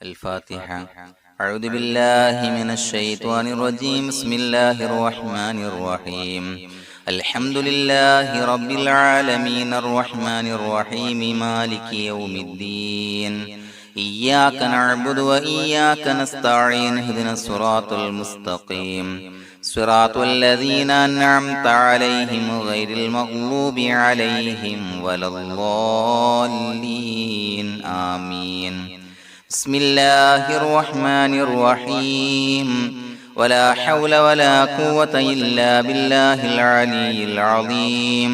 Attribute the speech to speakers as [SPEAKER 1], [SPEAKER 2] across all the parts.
[SPEAKER 1] الفاتحة. أعوذ بالله من الشيطان الرجيم. بسم الله الرحمن الرحيم. الحمد لله رب العالمين الرحمن الرحيم مالك يوم الدين. إياك نعبد وإياك نستعين. اهدنا الصراط المستقيم صراط الذين أنعمت عليهم غير المغضوب عليهم ولا الضالين. آمين. بسم الله الرحمن الرحيم. ولا حول ولا قوة إلا بالله العلي العظيم.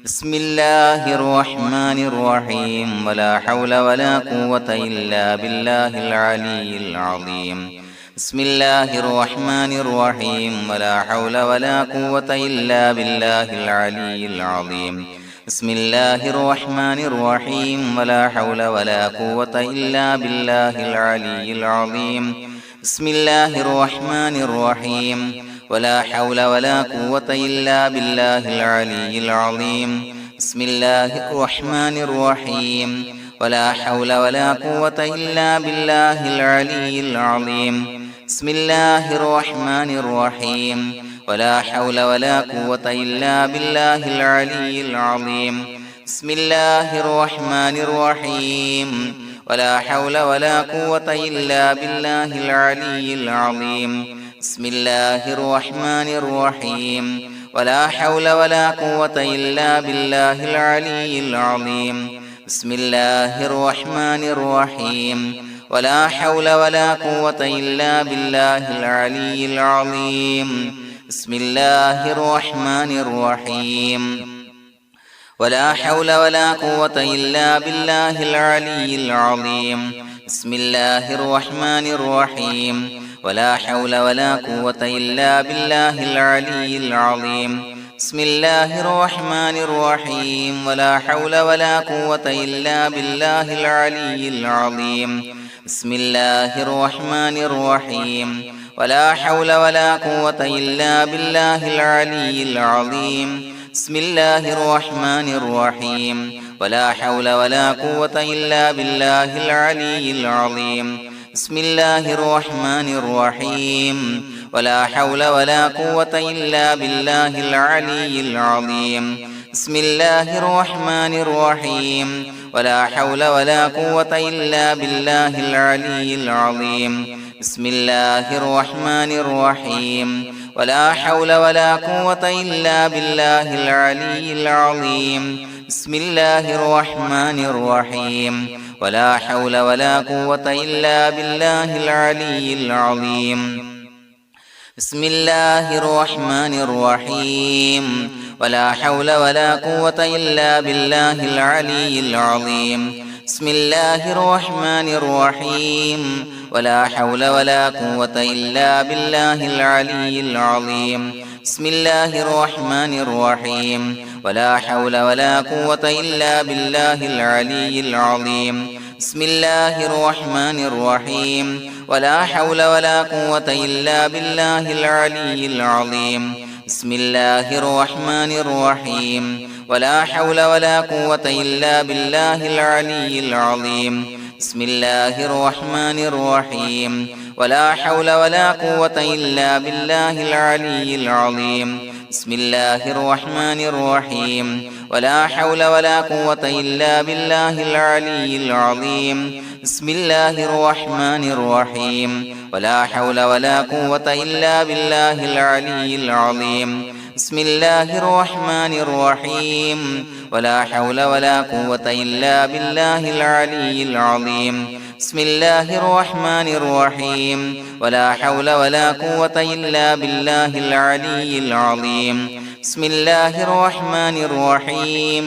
[SPEAKER 1] بسم الله الرحمن الرحيم. ولا حول ولا قوة إلا بالله العلي العظيم. بسم الله الرحمن الرحيم. ولا حول ولا قوة إلا بالله العلي العظيم. بسم الله الرحمن الرحيم. ولا حول ولا قوة إلا بالله العلي العظيم. بسم الله الرحمن الرحيم. ولا حول ولا قوة إلا بالله العلي العظيم. بسم الله الرحمن الرحيم. ولا حول ولا قوة إلا بالله العلي العظيم. بسم الله الرحمن الرحيم. ولا حول ولا قوة إلا بالله العلي العظيم. بسم الله الرحمن الرحيم. ولا حول ولا قوة إلا بالله العلي العظيم. بسم الله الرحمن الرحيم. ولا حول ولا قوة إلا بالله العلي العظيم. بسم الله الرحمن الرحيم. ولا حول ولا قوة إلا بالله العلي العظيم. بسم الله الرحمن الرحيم. ولا حول ولا قوة إلا بالله العلي العظيم. بسم الله الرحمن الرحيم. ولا حول ولا قوة إلا بالله العلي العظيم. بسم الله الرحمن الرحيم. ولا حول ولا قوة إلا بالله العلي العظيم. بسم الله الرحمن الرحيم. ولا حول ولا قوة إلا بالله العلي العظيم. بسم الله الرحمن الرحيم. ولا حول ولا قوة إلا بالله العلي العظيم. بسم الله الرحمن الرحيم. ولا حول ولا قوة إلا بالله العلي العظيم. بسم الله الرحمن الرحيم. ولا حول ولا قوة إلا بالله العلي العظيم. بسم الله الرحمن الرحيم. ولا حول ولا قوة إلا بالله العلي العظيم. بسم الله الرحمن الرحيم. ولا حول ولا قوة إلا بالله العلي العظيم. بسم الله الرحمن الرحيم. ولا حول ولا قوة إلا بالله العلي العظيم. بسم الله الرحمن الرحيم. ولا حول ولا قوة إلا بالله العلي العظيم. بسم الله الرحمن الرحيم. ولا حول ولا قوة إلا بالله العلي العظيم. بسم الله الرحمن الرحيم. ولا حول ولا قوة إلا بالله العلي العظيم. بسم الله الرحمن الرحيم. ولا حول ولا قوة إلا بالله العلي العظيم. بسم الله الرحمن الرحيم. ولا حول ولا قوة إلا بالله العلي العظيم. بسم الله الرحمن الرحيم. ولا حول ولا قوة إلا بالله العلي العظيم. بسم الله الرحمن الرحيم. ولا حول ولا قوة إلا بالله العلي العظيم. بسم الله الرحمن الرحيم. ولا حول ولا قوة إلا بالله العلي العظيم. بسم الله الرحمن الرحيم. ولا حول ولا قوة إلا بالله العلي العظيم. بسم الله الرحمن الرحيم.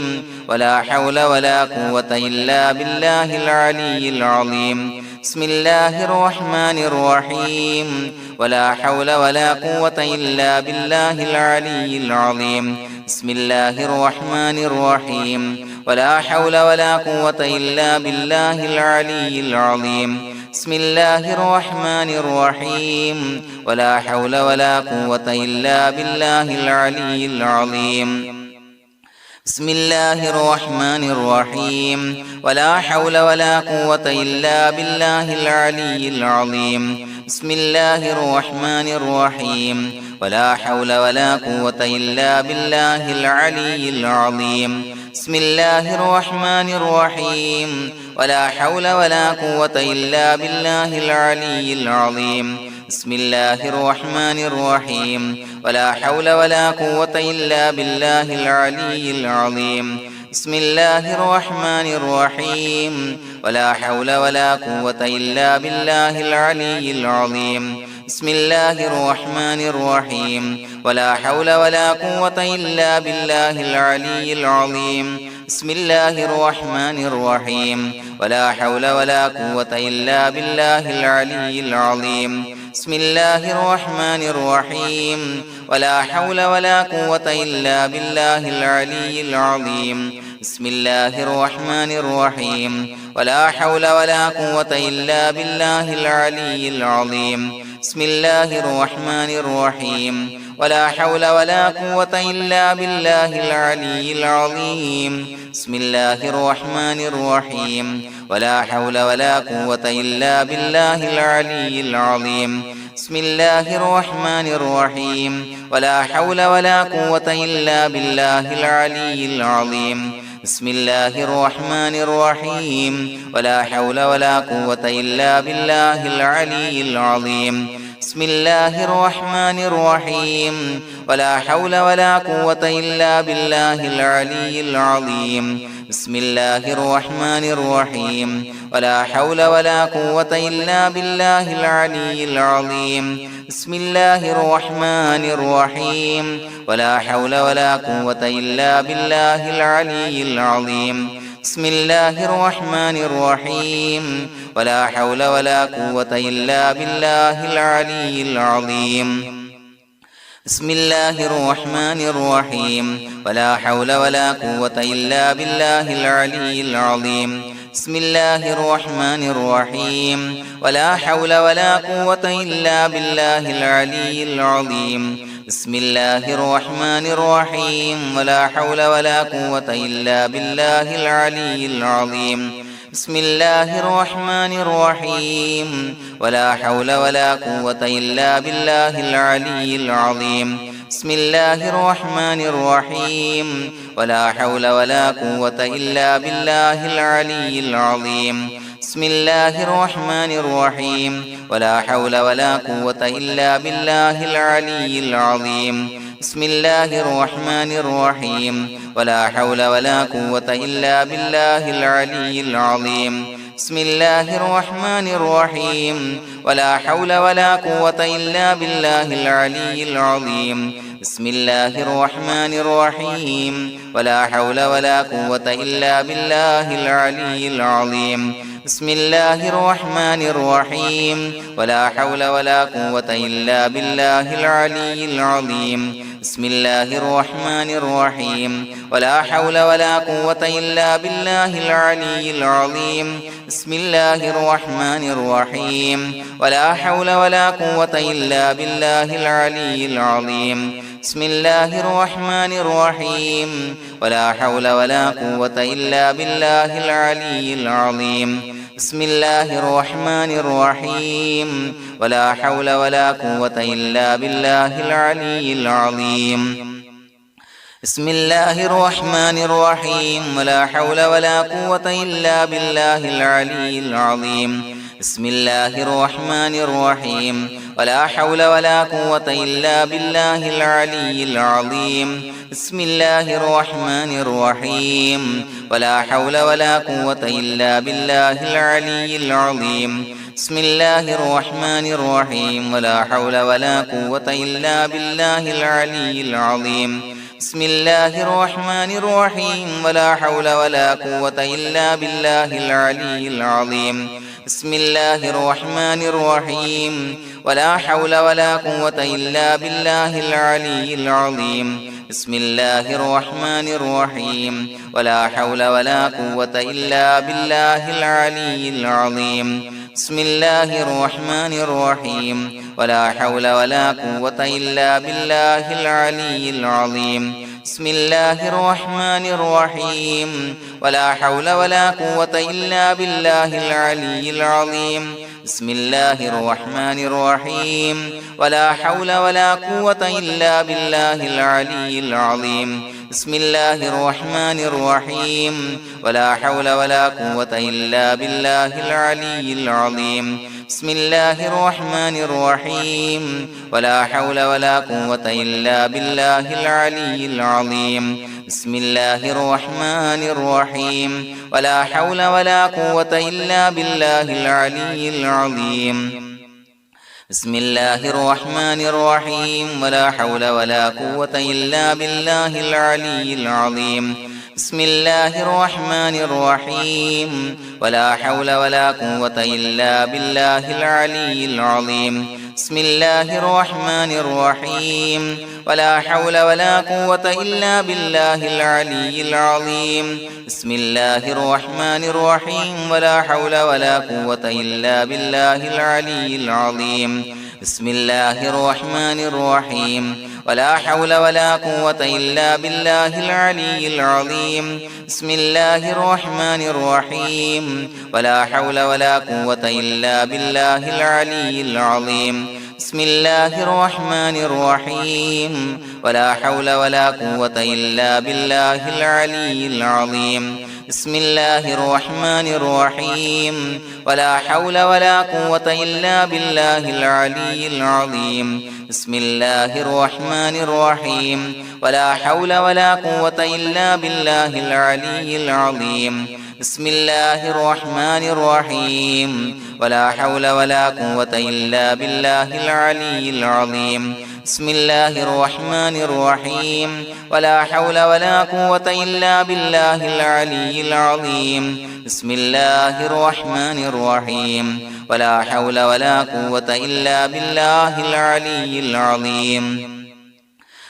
[SPEAKER 1] ولا حول ولا قوة إلا بالله العلي العظيم. بسم الله الرحمن الرحيم. ولا حول ولا قوة إلا بالله العلي العظيم. بسم الله الرحمن الرحيم. ولا حول ولا قوة إلا بالله العلي العظيم. بسم الله الرحمن الرحيم. ولا حول ولا قوة إلا بالله العلي العظيم. بسم الله الرحمن الرحيم ولا حول ولا قوة إلا بالله العلي العظيم بسم الله الرحمن الرحيم ولا حول ولا قوة إلا بالله العلي العظيم بسم الله الرحمن الرحيم ولا حول ولا قوة إلا بالله العلي العظيم بسم الله الرحمن الرحيم ولا حول ولا قوة إلا بالله العلي العظيم بسم الله الرحمن الرحيم ولا حول ولا قوة إلا بالله العلي العظيم بسم الله الرحمن الرحيم ولا حول ولا قوة إلا بالله العلي العظيم بسم الله الرحمن الرحيم ولا حول ولا قوة إلا بالله العلي العظيم بسم الله الرحمن الرحيم ولا حول ولا قوة إلا بالله العلي العظيم بسم الله الرحمن الرحيم ولا حول ولا قوة إلا بالله العلي العظيم بسم الله الرحمن الرحيم ولا حول ولا قوة إلا بالله العلي العظيم بسم الله الرحمن الرحيم ولا حول ولا قوة إلا بالله العلي العظيم بسم الله الرحمن الرحيم ولا حول ولا قوة إلا بالله العلي العظيم بسم الله الرحمن الرحيم ولا حول ولا قوة إلا بالله العلي العظيم بسم الله الرحمن الرحيم ولا حول ولا قوة إلا بالله العلي العظيم بسم الله الرحمن الرحيم ولا حول ولا قوة إلا بالله العلي العظيم بسم الله الرحمن الرحيم ولا حول ولا قوة إلا بالله العلي العظيم بسم الله الرحمن الرحيم ولا حول ولا قوة إلا بالله العلي العظيم بسم الله الرحمن الرحيم ولا حول ولا قوة إلا بالله العلي العظيم بسم الله الرحمن الرحيم ولا حول ولا قوة إلا بالله العلي العظيم بسم الله الرحمن الرحيم ولا حول ولا قوة إلا بالله العلي العظيم بسم الله الرحمن الرحيم ولا حول ولا قوة إلا بالله العلي العظيم بسم الله الرحمن الرحيم ولا حول ولا قوة إلا بالله العلي العظيم بسم الله الرحمن الرحيم ولا حول ولا قوة إلا بالله العلي العظيم بسم الله الرحمن الرحيم ولا حول ولا قوة إلا بالله العلي العظيم بسم الله الرحمن الرحيم ولا حول ولا قوة إلا بالله العلي العظيم بسم الله الرحمن الرحيم ولا حول ولا قوة إلا بالله العلي العظيم بسم الله الرحمن الرحيم ولا حول ولا قوة إلا بالله العلي العظيم بسم الله الرحمن الرحيم ولا حول ولا قوة إلا بالله العلي العظيم بسم الله الرحمن الرحيم ولا حول ولا قوة إلا بالله العلي العظيم بسم الله الرحمن الرحيم ولا حول ولا قوة إلا بالله العلي العظيم بسم الله الرحمن الرحيم ولا حول ولا قوة إلا بالله العلي العظيم بسم الله الرحمن الرحيم ولا حول ولا قوة إلا بالله العلي العظيم بسم الله الرحمن الرحيم ولا حول ولا قوة إلا بالله العلي العظيم بسم الله الرحمن الرحيم ولا حول ولا قوة إلا بالله العلي العظيم بسم الله الرحمن الرحيم ولا حول ولا قوة إلا بالله العلي العظيم بسم الله الرحمن الرحيم ولا حول ولا قوة إلا بالله العلي العظيم بسم الله الرحمن الرحيم ولا حول ولا قوة إلا بالله العلي العظيم بسم الله الرحمن الرحيم ولا حول ولا قوة إلا بالله العلي العظيم بسم الله الرحمن الرحيم ولا حول ولا قوة إلا بالله العلي العظيم بسم الله الرحمن الرحيم ولا حول ولا قوة إلا بالله العلي العظيم بسم الله الرحمن الرحيم ولا حول ولا قوة إلا بالله العلي العظيم بسم الله الرحمن الرحيم ولا حول ولا قوة إلا بالله العلي العظيم بسم الله الرحمن الرحيم ولا حول ولا قوة إلا بالله العلي العظيم بسم الله الرحمن الرحيم ولا حول ولا قوة إلا بالله العلي العظيم بسم الله الرحمن الرحيم ولا حول ولا قوة إلا بالله العلي العظيم بسم الله الرحمن الرحيم ولا حول ولا قوة إلا بالله العلي العظيم بسم الله الرحمن الرحيم ولا حول ولا قوة إلا بالله العلي العظيم بسم الله الرحمن الرحيم ولا حول ولا قوة إلا بالله العلي العظيم بسم الله الرحمن الرحيم ولا حول ولا قوة إلا بالله العلي العظيم بسم الله الرحمن الرحيم ولا حول ولا قوة إلا بالله العلي العظيم بسم الله الرحمن الرحيم ولا حول ولا قوة إلا بالله العلي العظيم بسم الله الرحمن الرحيم ولا حول ولا قوة إلا بالله العلي العظيم بسم الله الرحمن الرحيم ولا حول ولا قوة إلا بالله العلي العظيم بسم الله الرحمن الرحيم ولا حول ولا قوة إلا بالله العلي العظيم بسم الله الرحمن الرحيم ولا حول ولا قوة إلا بالله العلي العظيم بسم الله الرحمن الرحيم ولا حول ولا قوة إلا بالله العلي العظيم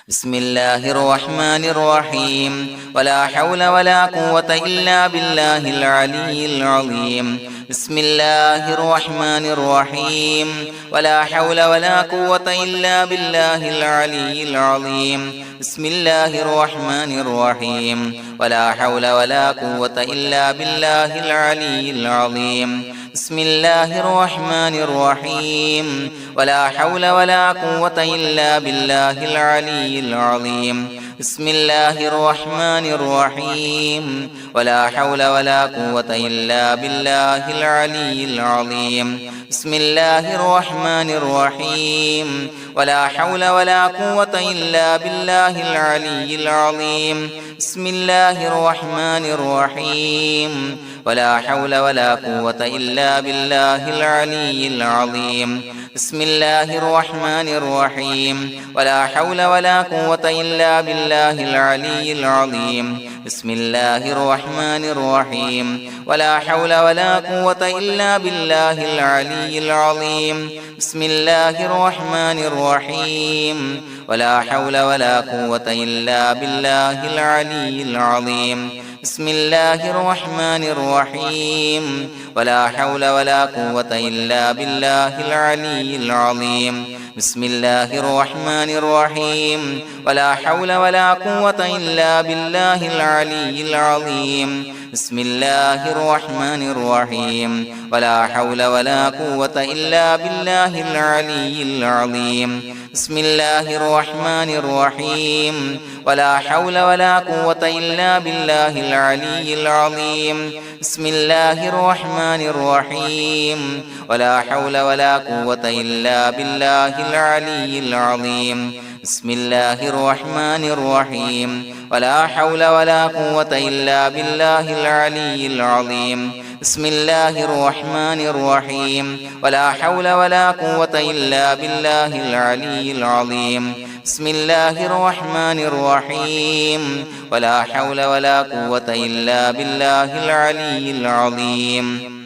[SPEAKER 1] بسم الله الرحمن الرحيم ولا حول ولا قوة إلا بالله العلي العظيم بسم الله الرحمن الرحيم ولا حول ولا قوة إلا بالله العلي العظيم بسم الله الرحمن الرحيم ولا حول ولا قوة إلا بالله العلي العظيم بسم الله الرحمن الرحيم ولا حول ولا قوة إلا بالله العلي العظيم بسم الله الرحمن الرحيم ولا حول ولا قوة إلا بالله العلي العظيم بسم الله الرحمن الرحيم ولا حول ولا قوة إلا بالله العلي العظيم بسم الله الرحمن الرحيم ولا حول ولا قوة إلا بالله العلي العظيم بسم الله الرحمن الرحيم ولا حول ولا قوة إلا بالله العلي العظيم بسم الله الرحمن الرحيم ولا حول ولا قوة إلا بالله العلي العظيم بسم الله الرحمن الرحيم ولا حول ولا قوة إلا بالله العلي العظيم بسم الله الرحمن الرحيم ولا حول ولا قوة إلا بالله العلي العظيم بسم الله الرحمن الرحيم ولا حول ولا قوة إلا بالله العلي العظيم بسم الله الرحمن الرحيم ولا حول ولا قوة إلا بالله العلي العظيم بسم الله الرحمن الرحيم ولا حول ولا قوة إلا بالله العلي العظيم بسم الله الرحمن الرحيم ولا حول ولا قوة إلا بالله العلي العظيم بسم الله الرحمن الرحيم ولا حول ولا قوة إلا بالله العلي العظيم بسم الله الرحمن الرحيم ولا حول ولا قوة إلا بالله العلي العظيم بسم الله الرحمن الرحيم ولا حول ولا قوة إلا بالله العلي العظيم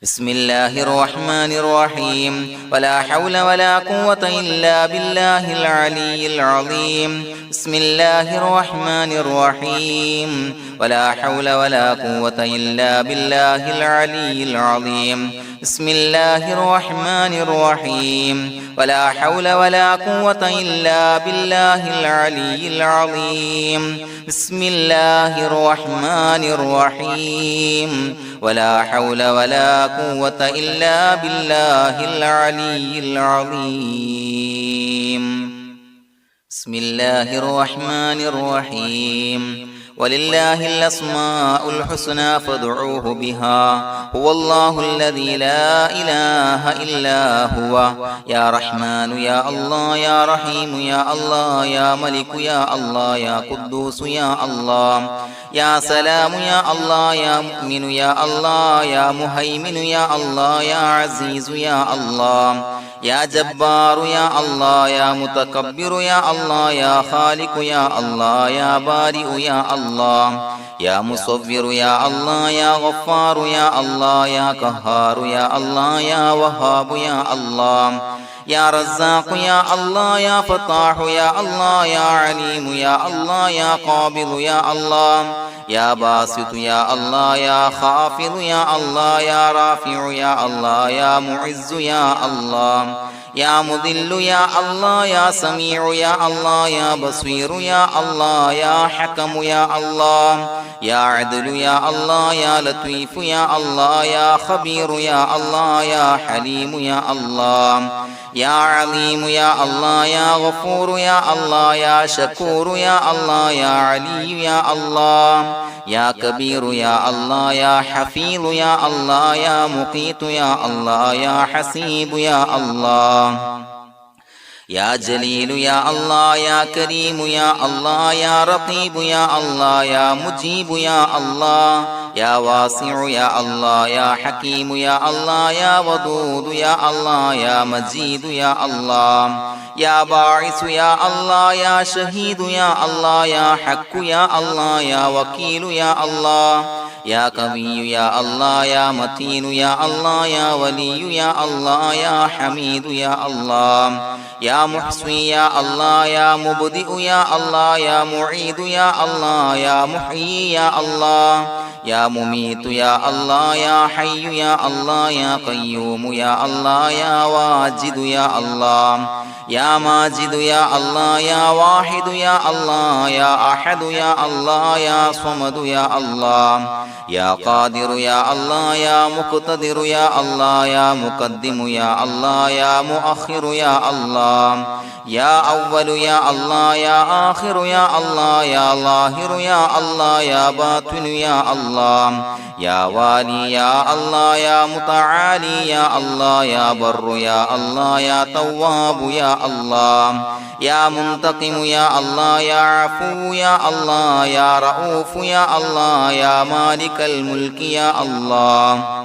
[SPEAKER 1] بسم الله الرحمن الرحيم ولا حول ولا قوة إلا بالله العلي العظيم بسم الله الرحمن الرحيم ولا حول ولا قوة إلا بالله العلي العظيم بسم الله الرحمن الرحيم ولا حول ولا قوة إلا بالله العلي العظيم بسم الله الرحمن الرحيم ولا حول ولا قوة إلا بالله العلي العظيم بسم الله الرحمن الرحيم ولله الأسماء الحسنى فادعوه بها هو الله الذي لا إله إلا هو يا رحمن يا الله يا رحيم يا الله يا ملك يا الله يا قدوس يا الله يا سلام يا الله يا مؤمن يا الله يا مهيمن يا الله يا عزيز يا الله يا جبار يا الله يا متكبر يا الله يا خالق يا الله يا بارئ يا الله يا مصور يا الله يا غفار يا الله يا قهار يا الله يا وهاب يا الله يا رزاق يا الله يا فتاح يا الله يا عليم يا الله يا قابض يا الله يا باسط يا الله يا خافض يا الله يا رافع يا الله يا معز يا الله يا مذل يا الله يا سميع يا الله يا بصير يا الله يا حكم يا الله يا عدل يا الله يا لطيف يا الله يا خبير يا الله يا حليم يا الله يا عليم يا الله يا غفور يا الله يا شكور يا الله يا علي يا الله يا كبير يا الله يا حفيظ يا الله يا مقيت يا الله يا حسيب يا الله يا جليل يا الله يا كريم يا الله يا رقيب يا الله يا مجيب يا الله يا واسع يا الله يا حكيم يا الله يا ودود يا الله يا مجيد يا الله يا باعث يا الله يا شهيد يا الله يا حق يا الله يا وكيل يا الله يا قوي يا الله يا متين يا الله يا ولي يا الله يا حميد يا الله يا محصي يا الله يا مبدئ يا الله يا معيد يا الله يا محيي يا الله يا مميت يا الله يا حي يا الله يا قيوم يا الله يا واجد يا الله يا ماجد يا الله يا واحد يا الله يا أحد يا الله يا صمد يا الله يا قادر يا الله يا مقتدر يا الله يا مقدم يا الله يا مؤخر يا الله يا أول يا الله يا آخر يا الله يا ظاهر يا الله يا باطن يا الله يا والي يا الله يا متعالي يا الله يا بر يا الله يا تواب يا الله يا منتقم يا الله يا عفو يا الله يا رؤوف يا الله يا مالك الملك يا الله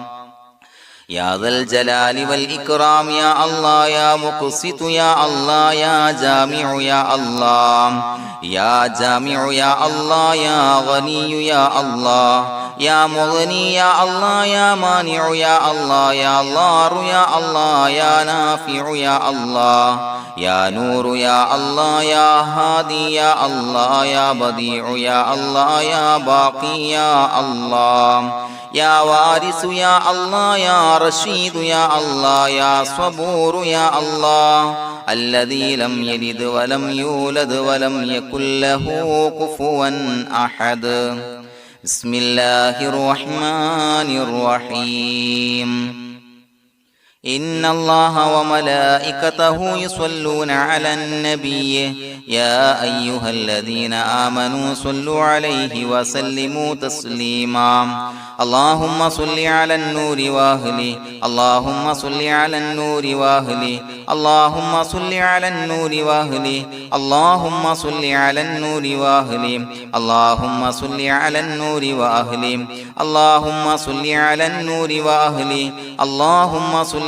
[SPEAKER 1] يا ذا الجلال والإكرام يا الله يا مقسط يا الله يا جامع يا الله يا جامع يا الله يا غني يا الله يا مغني يا الله يا مانع يا الله يا ضار يا الله يا نافع يا الله يا نور يا الله يا هادي يا الله يا بديع يا الله يا باقي يا الله يا وارث يا الله يا رشيد يا الله يا صبور يا الله الذي لم يلد ولم يولد ولم يكن له كفوا أحد بسم الله الرحمن الرحيم إن الله وملائكته يصلون على النبي يا أيها الذين آمنوا صلوا عليه وسلموا تسليما اللهم صل على النور وأهله اللهم صل على النور وأهله اللهم صل على النور وأهله اللهم صل على النور وأهله اللهم صل على النور وأهله اللهم صل على النور وأهله اللهم صل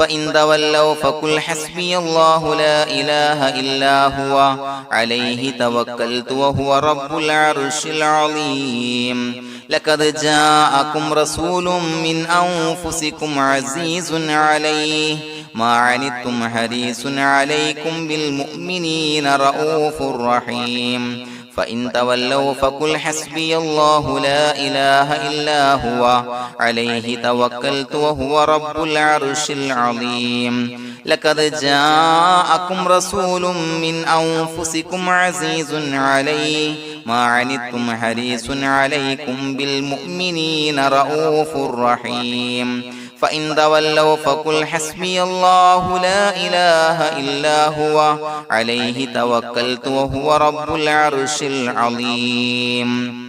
[SPEAKER 1] فإن تولوا فقل حسبي الله لا إله إلا هو عليه توكلت وهو رب العرش العظيم لقد جاءكم رسول من أنفسكم عزيز عليه ما عنتم حريص عليكم بالمؤمنين رؤوف رحيم فإن تولوا فقل حسبي الله لا إله إلا هو عليه توكلت وهو رب العرش العظيم لقد جاءكم رسول من أنفسكم عزيز عليه ما عنتم حريص عليكم بالمؤمنين رؤوف رحيم فإن تولوا فقل حسبي الله لا إله إلا هو عليه توكلت وهو رب العرش العظيم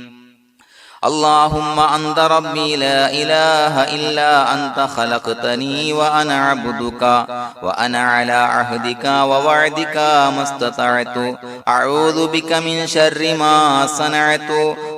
[SPEAKER 1] اللهم أنت ربي لا إله إلا أنت خلقتني وأنا عبدك وأنا على عهدك ووعدك ما استطعت أعوذ بك من شر ما صنعت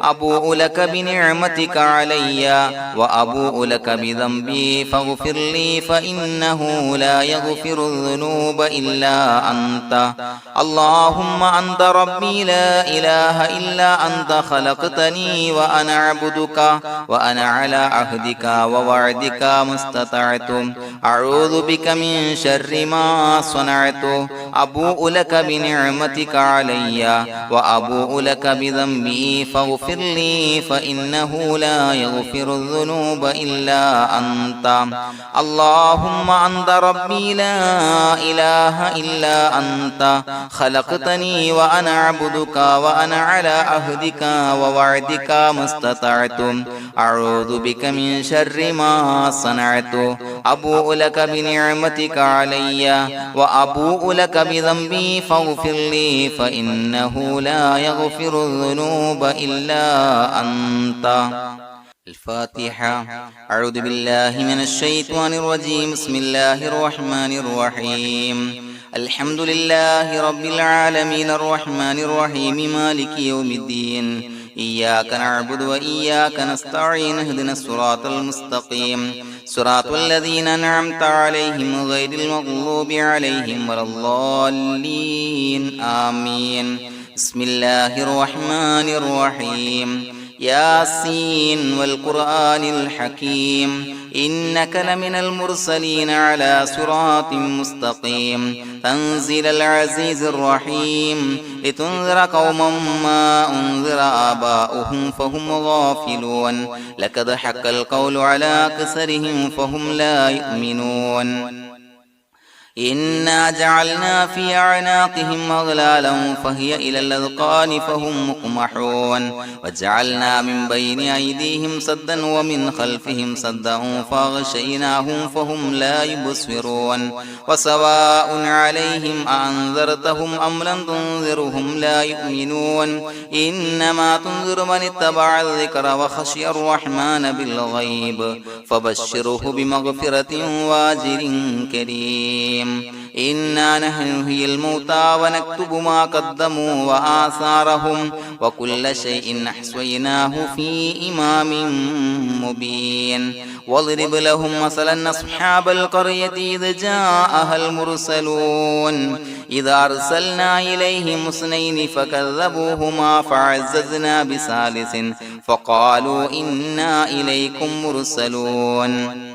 [SPEAKER 1] أبوء لك بنعمتك علي وأبوء لك بذنبي فاغفر لي فإنه لا يغفر الذنوب إلا أنت اللهم أنت ربي لا إله إلا أنت خلقتني وأنا عبدك وأنا على عهدك ووعدك ما استطعت أعوذ بك من شر ما صنعت أبوء لك بنعمتك علي وأبوء لك بذنبي فاغفر لي فإنه لا يغفر الذنوب إلا أنت اللهم أنت ربي لا إله إلا أنت خلقتني وأنا عبدك وأنا على عهدك ووعدك ما استطعت أعوذ بك من شر ما صنعت أبوء لك بنعمتك علي وأبوء لك بذنبي فاغفر لي فإنه لا يغفر الذنوب إلا أنت الفاتحة أعوذ بالله من الشيطان الرجيم بسم الله الرحمن الرحيم الحمد لله رب العالمين الرحمن الرحيم مالك يوم الدين إياك نعبد وإياك نستعين اهدنا الصراط المستقيم صراط الذين أنعمت عليهم غير المغضوب عليهم ولا الضالين آمين بسم الله الرحمن الرحيم ياسين والقرآن الحكيم إنك لمن المرسلين على صراط مستقيم تنزيل العزيز الرحيم لتنذر قوما ما أنذر آباؤهم فهم غافلون لقد حق القول على أكثرهم فهم لا يؤمنون إنا جعلنا في أعناقهم أغلالا فهي إلى الأذقان فهم مقمحون وجعلنا من بين أيديهم سدا ومن خلفهم سدا فأغشيناهم فهم لا يبصرون وسواء عليهم أأنذرتهم أم لم تنذرهم لا يؤمنون إنما تنذر من اتبع الذكر وخشي الرحمن بالغيب فبشره بمغفرة وأجر كريم إنا نحن نحيي الموتى ونكتب ما قدموا وآثارهم وكل شيء أحصيناه في إمام مبين واضرب لهم مثلا أصحاب القرية إذ جاءها المرسلون إذا أرسلنا إليهم اثنين فكذبوهما فعززنا بثالث فقالوا إنا إليكم مرسلون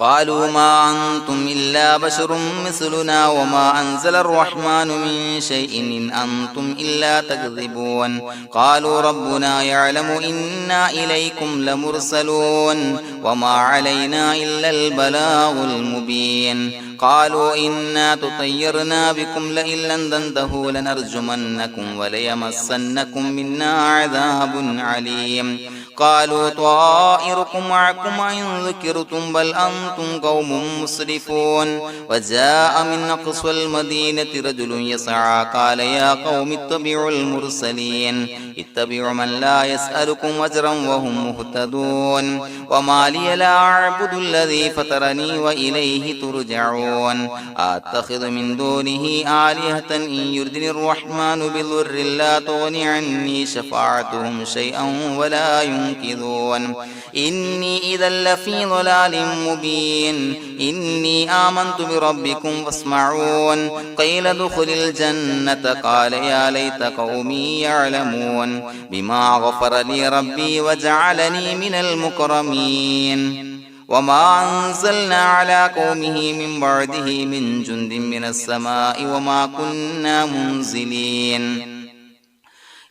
[SPEAKER 1] قالوا ما أنتم إلا بشر مثلنا وما أنزل الرحمن من شيء إن أنتم إلا تكذبون قالوا ربنا يعلم إنا إليكم لمرسلون وما علينا إلا البلاغ المبين قالوا إنا تطيرنا بكم لئن لم تنتهوا لنرجمنكم وليمسنكم منا عذاب عليم قالوا طائركم معكم إن ذكرتم بل أنتم قوم مسرفون وجاء من أقصى المدينة رجل يسعى قال يا قوم اتبعوا المرسلين اتبعوا من لا يسألكم أجرا وهم مهتدون وما لي لا أعبد الذي فطرني وإليه ترجعون أتخذ من دونه آلهة إن يردني الرحمن بضر لا تغني عني شفاعتهم شيئا ولا ينصرون ينكثون إني إذا لفي ضلال مبين إني آمنت بربكم فاسمعون قيل ادخل الجنة قال يا ليت قومي يعلمون بما غفر لي ربي وجعلني من المكرمين وما أنزلنا على قومه من بعده من جند من السماء وما كنا منزلين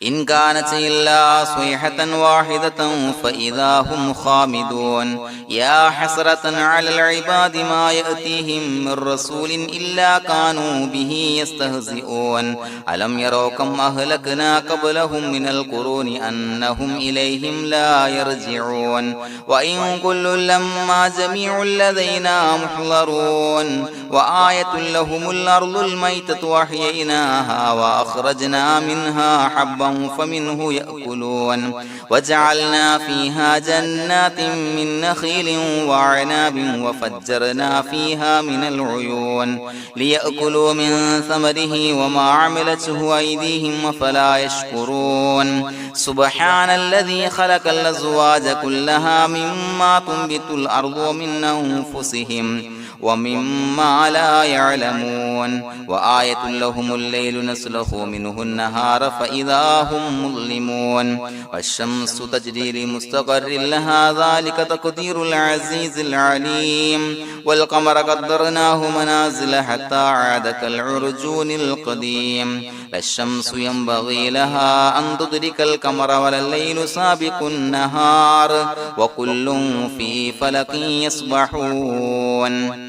[SPEAKER 1] إن كانت إلا صيحة واحدة فإذا هم خامدون يا حسرة على العباد ما يأتيهم من رسول إلا كانوا به يستهزئون ألم يروا كم أهلكنا قبلهم من القرون أنهم إليهم لا يرجعون وإن كل لما جميع لدينا محضرون وآية لهم الأرض الميتة وأحييناها وأخرجنا منها حبا فمنه يأكلون وجعلنا فيها جنات من نخيل وعناب وفجرنا فيها من العيون ليأكلوا من ثمره وما عملته أيديهم فلا يشكرون سبحان الذي خلق الأزواج كلها مما تنبت الأرض ومن أنفسهم ومما لا يعلمون وآية لهم الليل نسلخ منه النهار فإذا هم مظلمون والشمس تجري لمستقر لها ذلك تقدير العزيز العليم والقمر قدرناه منازل حتى عاد كالعرجون القديم لا الشمس ينبغي لها أن تدرك القمر ولا الليل سابق النهار وكل في فلك يسبحون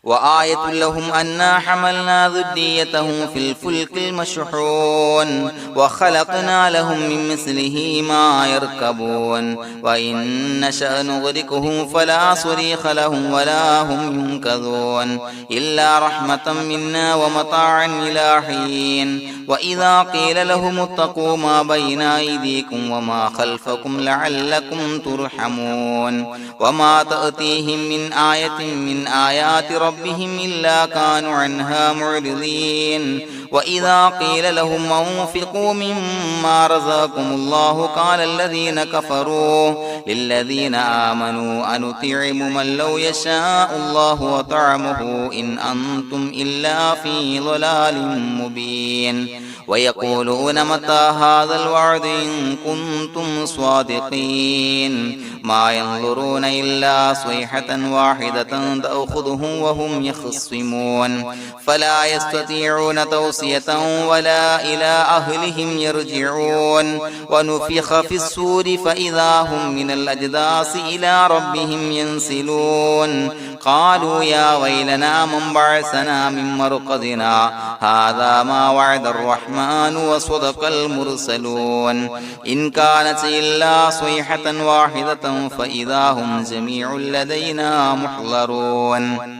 [SPEAKER 1] وآية لهم أنا حملنا ذريتهم في الفلك المشحون وخلقنا لهم من مثله ما يركبون وإن نشأ نغرقهم فلا صريخ لهم ولا هم ينقذون إلا رحمة منا ومتاعا إلى حين وإذا قيل لهم اتقوا ما بين أيديكم وما خلفكم لعلكم ترحمون وما تأتيهم من آية من آيات ربهم إلا كانوا عنها معرضين وإذا قيل لهم انفقوا مما رزقكم الله قال الذين كفروا للذين آمنوا أنطعم من لو يشاء الله وطعمه إن أنتم إلا في ضلال مبين ويقولون متى هذا الوعد إن كنتم صادقين ما ينظرون إلا صيحة واحدة تأخذهم وهم يخصمون فلا يستطيعون توصية ولا إلى أهلهم يرجعون ونفخ في الصور فإذا هم من الأجداث إلى ربهم ينسلون قالوا يا ويلنا من بعثنا من مرقدنا هذا ما وعد الرحمن وصدق المرسلون إن كانت إلا صيحة واحدة فإذا هم جميع لدينا محضرون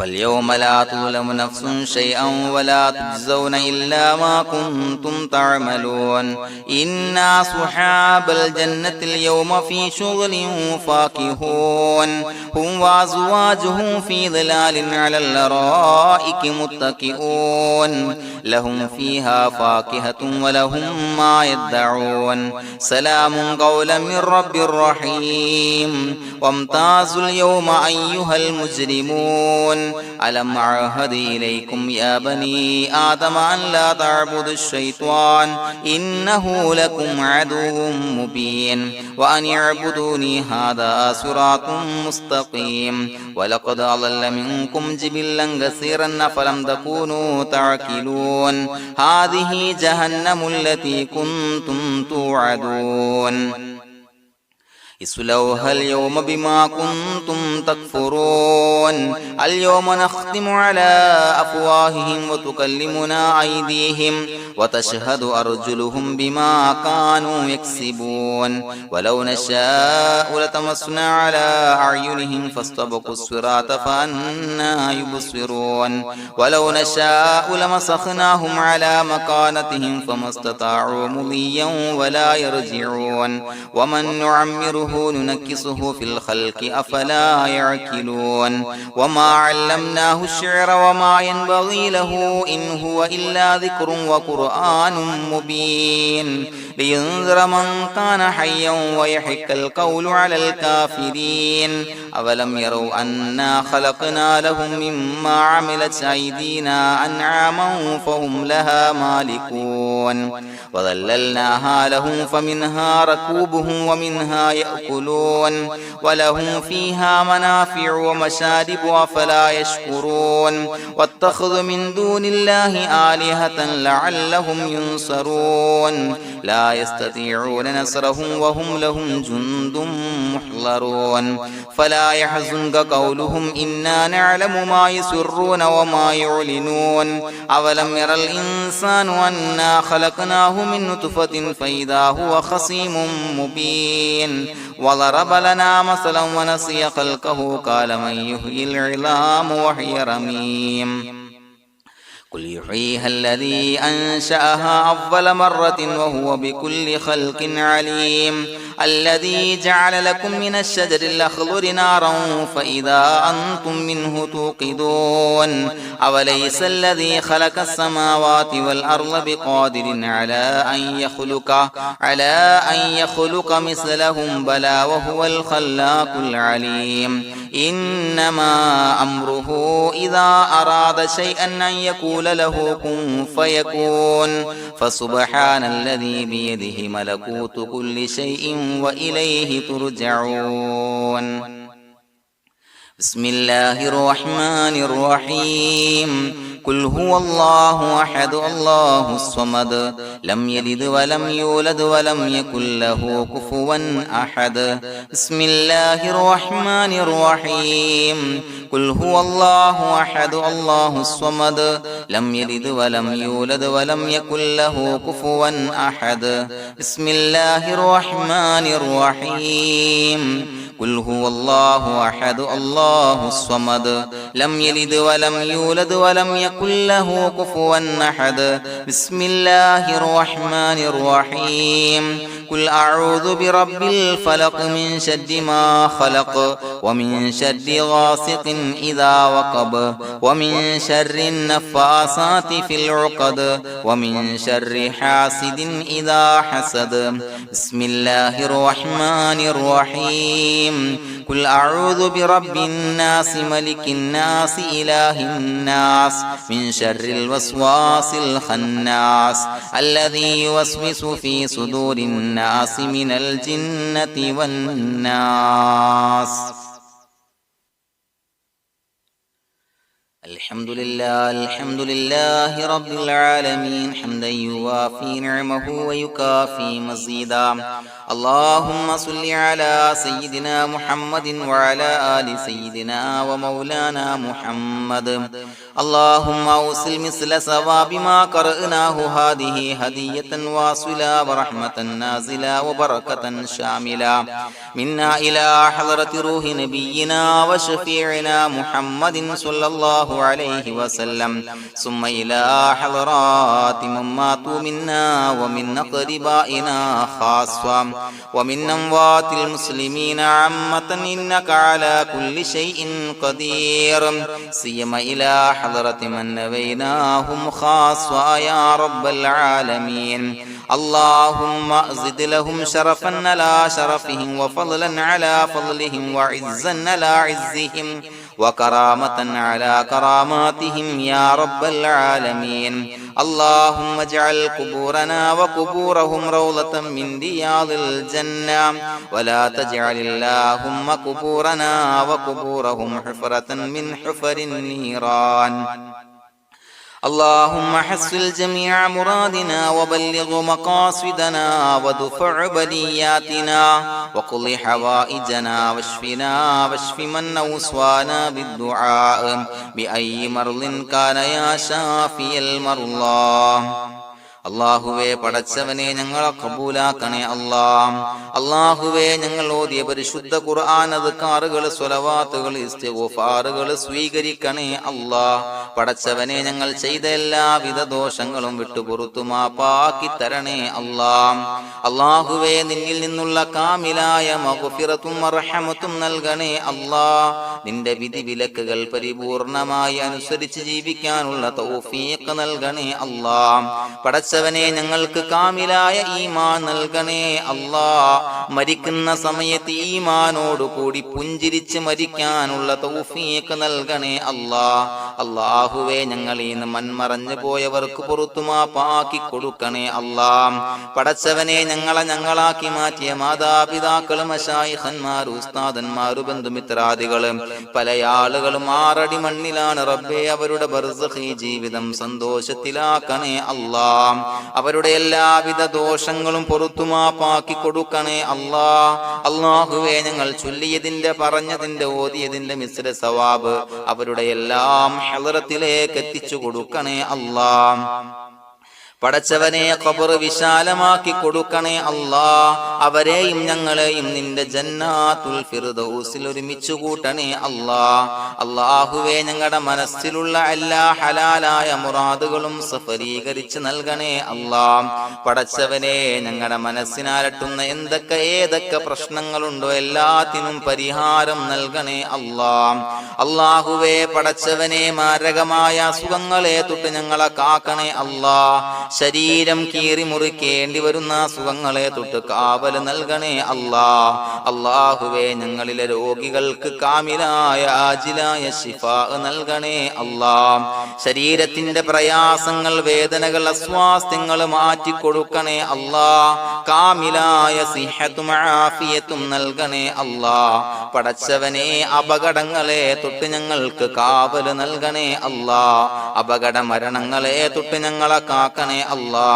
[SPEAKER 1] فاليوم لا تظلم نفس شيئا ولا تجزون إلا ما كنتم تعملون إنا أصحاب الجنة اليوم في شغل فاكهون هم وأزواجهم في ظلال على الأرائك متكئون لهم فيها فاكهة ولهم ما يدعون سلام قولا من رب رحيم وامتازوا اليوم أيها المجرمون ألم أعهد إليكم يا بني آدم أن لا تعبدوا الشيطان إنه لكم عدو مبين وأن اعبدوني هذا صراط مستقيم ولقد أضل منكم جبلا كثيرا فلم تكونوا تعقلون هذه جهنم التي كنتم توعدون اصلوها اليوم بما كنتم تكفرون اليوم نختم على أفواههم وتكلمنا أيديهم وتشهد أرجلهم بما كانوا يكسبون ولو نشاء لتمسنا على أعينهم فاستبقوا الصراط فأنى يبصرون ولو نشاء لمسخناهم على مكانتهم فما استطاعوا مضيا ولا يرجعون ومن نعمره نعمره ننكسه في الخلق أفلا يعقلون وما علمناه الشعر وما ينبغي له إن هو إلا ذكر وقرآن مبين لينذر من كان حيا ويحق القول على الكافرين أولم يروا أنا خلقنا لهم مما عملت أيدينا أنعاما فهم لها مالكون وظللناها لهم فمنها ركوبهم ومنها يأكلون ولهم فيها منافع ومشارب أفلا يشكرون واتخذوا من دون الله آلهة لعلهم ينصرون لا يستطيعون نصرهم وهم لهم جند محضرون فلا يحزنك قولهم إنا نعلم ما يسرون وما يعلنون أولم ير الإنسان أنا خلقناه من نطفة فإذا هو خصيم مبين وضرب لنا مثلا ونسي خلقه قال من يحيي العظام وهي رميم قل يحييها الذي أنشأها أول مرة وهو بكل خلق عليم الذي جعل لكم من الشجر الأخضر نارا فإذا أنتم منه توقدون أوليس الذي خلق السماوات والأرض بقادر على أن يخلق مثلهم بلى وهو الخلاق العليم إنما أمره إذا أراد شيئا أن يقول له كن فيكون فسبحان الذي بيده ملكوت كل شيء وإليه ترجعون بسم الله الرحمن الرحيم قل هو الله أحد الله الصمد لم يلد ولم يولد ولم يكن له كفوا أحد بسم الله الرحمن الرحيم قل هو الله أحد الله الصمد لم يلد ولم يولد ولم يكن له كفوا أحد بسم الله الرحمن الرحيم قل هو الله أحد الله الصمد لم يلد ولم يولد ولم يكن له كفوا أحد بسم الله الرحمن الرحيم قل أعوذ برب الفلق من شر ما خلق ومن شر غاسق إذا وقب ومن شر النفاثات في العقد ومن شر حاسد إذا حسد بسم الله الرحمن الرحيم قل أعوذ برب الناس ملك الناس إله الناس من شر الوسواس الخناس الذي يوسوس في صدور الناس من الجنة والناس الحمد لله رب العالمين حمدا يوافي نعمه ويكافي مزيدا اللهم صل على سيدنا محمد وعلى آل سيدنا ومولانا محمد اللهم أوصل مثل ثواب ما قرأناه هذه هدية واصلة ورحمة نازلة وبركة شاملة منا إلى حضرة روح نبينا وشفيعنا محمد صلى الله عليه وسلم ثم إلى حضرات من ماتوا منا ومن أقربائنا خاصة ومن أموات المسلمين عامة إنك على كل شيء قدير سيما إلى حضرة من نبيناهم خاصة يا رب العالمين اللهم زد لهم شرفا على شرفهم وفضلا على فضلهم وعزا على عزهم وكرامة على كراماتهم يا رب العالمين اللهم اجعل قبورنا وقبورهم روضة من رياض الجنة ولا تجعل اللهم قبورنا وقبورهم حفرة من حفر النيران اللهم حصل جميع مرادنا وبلغ مقاصدنا ودفع بلياتنا وقض حوائجنا واشفنا واشف من أوصانا بالدعاء بأي مرض كان يا شافي المرضى അല്ലാഹുവേ പടച്ചവനെ ഞങ്ങളെ ഖബൂലാക്കണേ അല്ലാ. അല്ലാഹുവേ ഞങ്ങൾ ഓതിയ പരിശുദ്ധ ഖുർആൻ അദ്കാറുകൾ സ്വലവാത്തുകൾ ഇസ്തിഗ്ഫാറുകൾ സ്വീകരിക്കണേ അല്ലാ. പടച്ചവനെ ഞങ്ങൾ ചെയ്ത എല്ലാവിധ ദോഷങ്ങളും വിട്ടുപുറത്തു മാപ്പാക്കി തരണേ അല്ലാ. അല്ലാഹുവേ നിന്നിൽ നിന്നുള്ള കാമിലായ മഗ്ഫിറത്തും റഹ്മത്തും നൽകണേ അല്ലാ. നിന്റെ വിധി വിലക്കുകൾ പരിപൂർണമായി അനുസരിച്ച് ജീവിക്കാനുള്ള തൗഫീഖ് നൽകണേ അല്ലാ. പടച്ചവനെ ഞങ്ങൾക്ക് കാമിലായ ഈമാൻ നൽകണേ അല്ലാ. മരിക്കുന്ന സമയത്ത് ഈമാനോട് കൂടി പുഞ്ചിരിച്ച് മരിക്കാനുള്ള തൗഫീഖ് നൽകണേ അല്ലാ. അല്ലാഹുവേ ഞങ്ങളിൽ നിന്ന് മൺമറഞ്ഞു പോയവർക്ക് പുറത്തു മാപ്പാക്കി കൊടുക്കണേ അല്ലാ. പടച്ചവനെ ഞങ്ങളാക്കി മാറ്റിയ മാതാപിതാക്കളും മശായിഖന്മാരും ഉസ്താദന്മാരും ബന്ധുമിത്രാദികളും പല ആളുകളും 6 അടി മണ്ണിലാണ് റബ്ബേ. അവരുടെ ബർസഖി ജീവിതം സന്തോഷത്തിലാക്കണേ അല്ലാ. അവരുടെ എല്ലാവിധ ദോഷങ്ങളും പുറത്തു മാപ്പാക്കി കൊടുക്കണേ അല്ലാ. അല്ലാഹുവേ ഞങ്ങൾ ചൊല്ലിയതിന്റെ പറഞ്ഞതിന്റെ ഓതിയതിന്റെ മിശ്ര സവാബ് അവരുടെ എല്ലാം ഹളറത്തിലേക്ക് എത്തിച്ചു കൊടുക്കണേ അല്ലാ. പടച്ചവനെ ഖബർ വിശാലമാക്കി കൊടുക്കണേ അല്ലാ. അവരെയും ഞങ്ങളെയും നിന്റെ ജന്നാത്തുൽ ഫിർദൗസിൽ ഒരുമിച്ച് കൂട്ടണേ അല്ലാ. അല്ലാഹുവേ ഞങ്ങളുടെ മനസ്സിലുള്ള എല്ലാ ഹലാലായ മുറാദുകളും സഫലീകരിച്ച് നൽകണേ അല്ലാ. പടച്ചവനെ ഞങ്ങളുടെ മനസ്സിനാലട്ടുന്ന ഏതൊക്കെ പ്രശ്നങ്ങളുണ്ടോ എല്ലാത്തിനും പരിഹാരം നൽകണേ അല്ലാ. അല്ലാഹുവേ പടച്ചവനെ മാരകമായ അസുഖങ്ങളെ തൊട്ട് ഞങ്ങളെ കാക്കണേ അല്ലാ. ശരീരം കീറി മുറിക്കേണ്ടി വരുന്ന അസുഖങ്ങളെ തൊട്ട് കാവൽ നൽകണേ അല്ലാ. അല്ലാഹുവേ ഞങ്ങളിലെ രോഗികൾക്ക് കാമിലായ ആജിലായ ശിഫാ നൽകണേ അല്ലാ. ശരീരത്തിന്റെ പ്രയാസങ്ങൾ വേദനകൾ അസ്വാസ്ഥ്യങ്ങൾ മാറ്റിക്കൊടുക്കണേ അല്ലാ. കാമിലായ സിഹത്തും ആഫിയത്തും നൽകണേ അല്ലാ. പടച്ചവനെ അപകടങ്ങളെ തൊട്ട് ഞങ്ങൾക്ക് കാവൽ നൽകണേ അല്ലാ. അപകട മരണങ്ങളെ തൊട്ട് ഞങ്ങളെ കാക്കണേ അല്ലാ.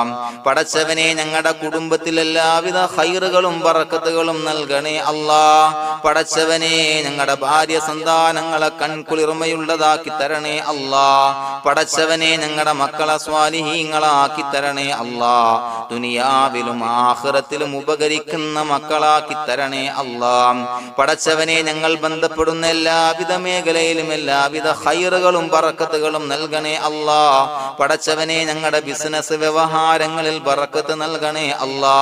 [SPEAKER 1] പടച്ചവനെ ഞങ്ങളുടെ കുടുംബത്തിൽ എല്ലാവിധ ഖൈറുകളും ബറക്കത്തുകളും നൽകണേ അല്ലാ. പടച്ചവനെ ഞങ്ങളുടെ ഭാര്യ സന്താനങ്ങളെ കൺകുളിർമയുള്ളതാക്കി തരണേ അല്ലാ. പടച്ചവനെ ഞങ്ങളുടെ മക്കളെ സ്വാലിഹീങ്ങളാക്കി തരണേ അല്ലാ. ദുനിയാവിലും ആഖിറത്തിലും ഉപകരിക്കുന്ന മക്കളാക്കി തരണേ അല്ലാ. പടച്ചവനെ ഞങ്ങൾ ബന്ധപ്പെടുന്ന എല്ലാവിധ മേഖലയിലും എല്ലാവിധ ഖൈറുകളും ബറക്കത്തുകളും നൽകണേ അല്ലാ. പടച്ചവനെ ഞങ്ങളുടെ ബിസിനസ് വ്യവഹാരങ്ങളിൽ ബറക്കത്ത് നൽകണേ അല്ലാ.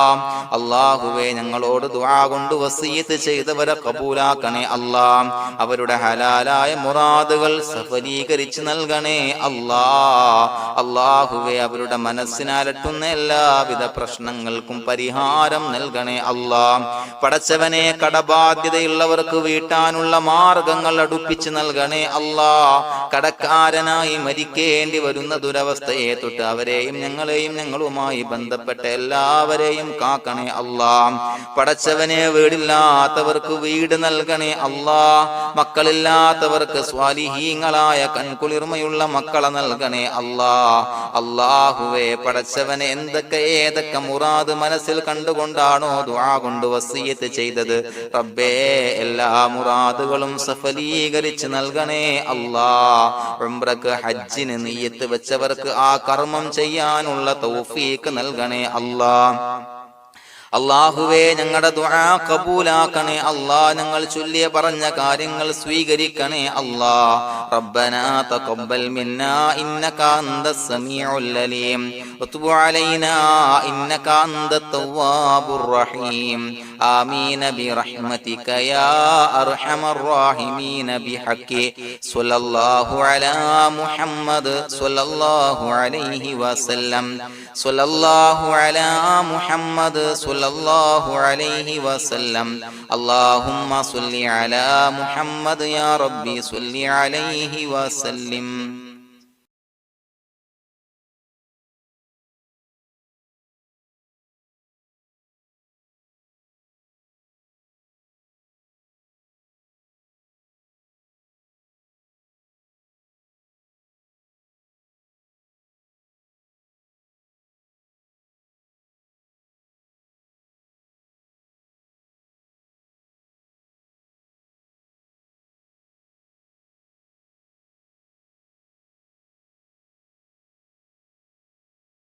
[SPEAKER 1] അല്ലാഹുവേ ഞങ്ങളോട് ദുആ കൊണ്ട് വസിയത്ത് ചെയ്തവരെ കബൂലാക്കണേ അല്ലാ. അവരുടെ ഹലാലായ മുറാദുകൾ സഫലീകരിച്ച് നൽകണേ അല്ലാ. അല്ലാഹുവേ അവരുടെ മനസ്സിനാലട്ടുന്ന എല്ലാവിധ പ്രശ്നങ്ങൾക്കും പരിഹാരം നൽകണേ അല്ലാ. പടച്ചവനെ കടബാധ്യതയുള്ളവർക്ക് വീട്ടാനുള്ള മാർഗങ്ങൾ അടുപ്പിച്ച് നൽകണേ അല്ലാ. കടക്കാരനായി മരിക്കേണ്ടി വരുന്ന ദുരവസ്ഥയെ തൊട്ട് അവരെയും ഞങ്ങളെയും ഞങ്ങളുമായി ബന്ധപ്പെട്ട എല്ലാവരെയും കാക്കണേ അല്ലാ. പടച്ചവനെ വീടില്ലാത്തവർക്ക് വീട് നൽകണേ അല്ലാ. മക്കളില്ലാത്തവർക്ക് സ്വാലിഹീങ്ങളായ കൺകുളിർമയുള്ള മക്കളെ നൽകണേ അല്ലാ. അല്ലാഹുവേ പടച്ചവനെ ഏതൊക്കെ മുറാദ് മനസ്സിൽ കണ്ടുകൊണ്ടാണോ ദുആ കൊണ്ട് വസിയത്ത് ചെയ്തത് റബ്ബേ എല്ലാ മുറാദുകളും സഫലീകരിച്ച് നൽകണേ അല്ലാ. ഉംറക്ക് ഹജ്ജിന് നിയ്യത്ത് വെച്ചവർക്ക് ആ കർമ്മം ചെയ്യാനുള്ള തൗഫീഖ് നൽകണേ അല്ലാ. അല്ലാഹുവേ ഞങ്ങളുടെ ദുആ ഖബൂലാക്കണേ അല്ലാ. ഞങ്ങൾ ചൊല്ലിയ പറഞ്ഞ കാര്യങ്ങൾ സ്വീകരിക്കണേ അല്ലാ. റബ്ബനാ തഖബ്ബൽ മിന്നാ ഇന്നക അന്തസ് സമീഉൽ അലീം വതുബ് അലൈനാ ഇന്നക അന്തത് തവ്വാബുർ റഹീം. ആമീൻ ബിറഹ്മതിക യാ അർഹമർ റഹീമീൻ ബിഹഖി സ്വല്ലല്ലാഹു അലാ മുഹമ്മദ് സ്വല്ലല്ലാഹു അലൈഹി വസല്ലം. സ്വല്ലല്ലാഹു അലാ മുഹമ്മദ് സ്വല്ലല്ലാഹു അലൈഹി വസല്ലം. അല്ലാഹുമ്മ സ്വല്ലി അലാ മുഹമ്മദ് യാ റബ്ബി സ്വല്ലി അലൈഹി വസല്ലം.